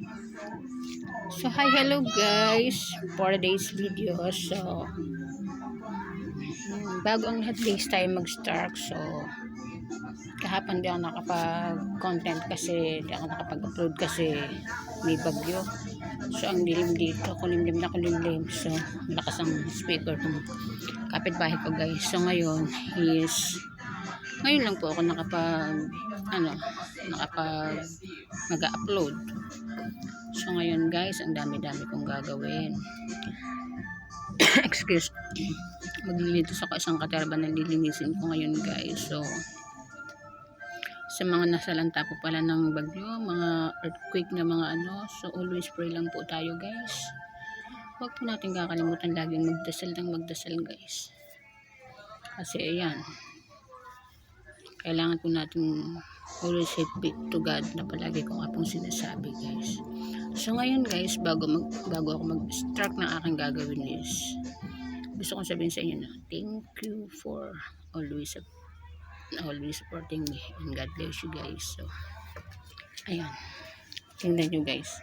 So hi, hello guys for today's video. So bago ang lahat guys tayo mag-start. So kahapon di ako nakapag-content kasi di ako nakapag-upload kasi may bagyo. So ang dilim dito, kulimlim na kulimlim. So malakas ang speaker ng kapitbahay ko guys. So ngayon lang po ako nakapag mag-upload. So ngayon guys, ang dami-dami kong gagawin. Excuse. Maglilinis ako isang katerba na lilinisin ko ngayon guys. So sa mga nasalanta po pala ng bagyo, mga earthquake na mga so always pray lang po tayo guys. Huwag po natin kakalimutan laging magdasal guys. Kasi ayan, kailangan po natin always happy to God na palagi ko nga pong sinasabi guys. So ngayon guys, bago ako mag-start ng aking gagawin is gusto kong sabihin sa inyo na thank you for always supporting me, and God bless you guys. So ayan, tingnan nyo guys,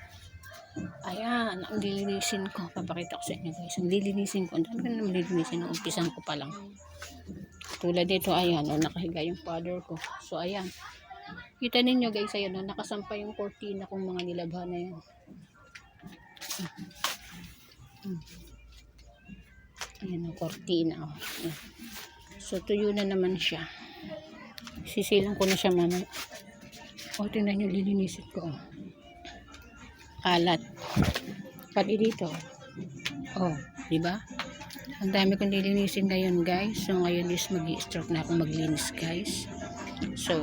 ayan ang lilinisin ko. Papakita ko sa inyo guys ang lilinisin ko. Ang dami ko na lilinisin, ang umpisan ko pa lang. Tulad dito, ayan nakahiga yung father ko. So ayan, kita ninyo guys, ayan nakasampay yung kortina kong mga nilabhan na yan. Ayan ang kortina. So tuyo na naman siya. Sisilang ko na siya mamaya. Tingnan nyo, lilinisin ko. Kalat pati dito. Diba? Ang dami kong lilinisin ngayon guys. So ngayon is mag-i-start na akong maglinis guys. So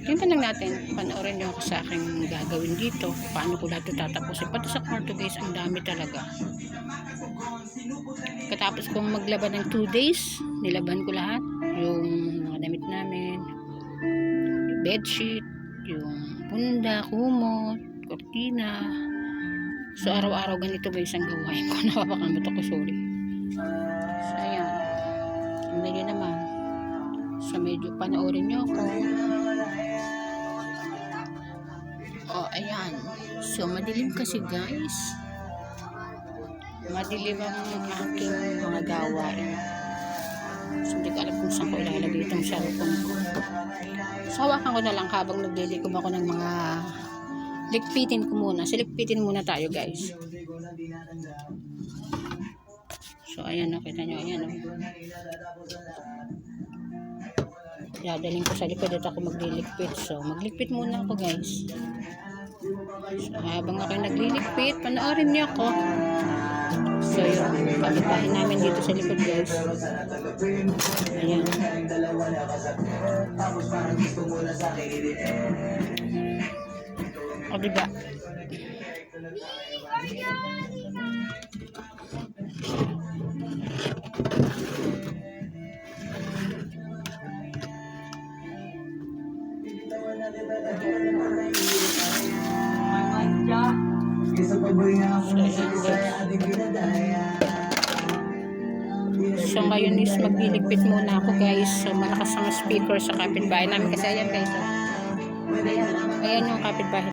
tingnan lang natin, panoorin nyo ako sa aking gagawin dito, paano ko lahat tatapusin. Pati sa kwarto guys, ang dami talaga. Katapos kong maglaban ng 2 days, nilaban ko lahat, yung mga damit namin, yung bedsheet, yung punda, kumot, kortina. So araw-araw ganito guys ang gawain ko. Napapakamot ako, sorry. So ayan, tingnan nyo naman. So medyo panoorin nyo ako. Ayan. So madilim kasi guys. Madilim ang aking mga gawain. So hindi ko alam kung saan ko ilalagay itong cellphone ko. So hawakan ko na lang habang naglilikom ako ng mga likpitin ko muna. Silikpitin muna tayo guys. So ayan, nakita nyo, ayan dadalhin ko sa likod at ako maglilikpit. So maglikpit muna ako guys. So habang ako naglilikpit, panoorin niyo ako. So yung kapitbahay namin dito sa likod guys. Ayan. Diba? So ngayon is magliligpit muna ako guys. So malakas ang speaker sa kapitbahay namin kasi ayan guys. Ayan yung kapitbahay.